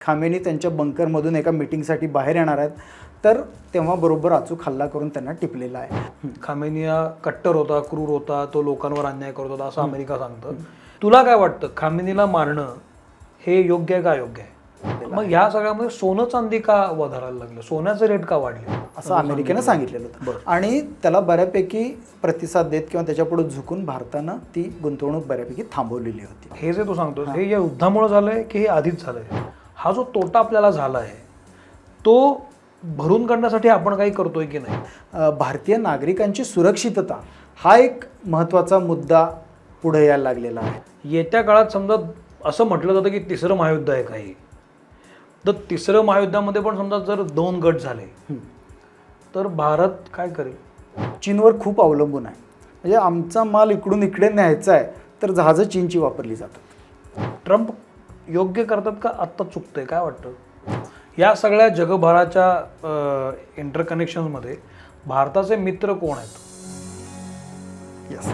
Khamenei त्यांच्या बंकरमधून एका मीटिंगसाठी बाहेर येणार आहेत, तर तेव्हा बरोबर अचूक हल्ला करून त्यांना टिपलेला आहे. खामेनी हा कट्टर होता, क्रूर होता, तो लोकांवर अन्याय करत होता असं अमेरिका सांगतं. तुला काय वाटतं, खामेनीला मारणं हे योग्य आहे का अयोग्य आहे? मग ह्या सगळ्यामध्ये सोनं चांदी का वधारायला लागलं, सोन्याचे रेट का वाढले असं अमेरिकेनं सांगितलेलं होतं. आणि त्याला बऱ्यापैकी प्रतिसाद देत किंवा त्याच्यापुढे झुकून भारतानं ती गुंतवणूक बऱ्यापैकी थांबवलेली होती. हे जे तू सांगतोस हे या युद्धामुळे झालंय की हे आधीच झालंय? हा जो तोटा आपल्याला झाला आहे तो भरून काढण्यासाठी आपण काही करतोय की नाही? भारतीय नागरिकांची सुरक्षितता हा एक महत्त्वाचा मुद्दा पुढे यायला लागलेला आहे. येत्या काळात समजा असं म्हटलं जातं की तिसरं महायुद्ध आहे काही, तर तिसरं महायुद्धामध्ये पण समजा जर 2 गट झाले तर भारत काय करेल? चीनवर खूप अवलंबून आहे. म्हणजे आमचा माल इकडून इकडे न्यायचा आहे तर जहाजं चीनची वापरली जातात. ट्रम्प योग्य करतात का आत्ता चुकतंय, काय वाटतं? या सगळ्या जगभराच्या इंटरकनेक्शनमध्ये भारताचे मित्र कोण आहेत? यस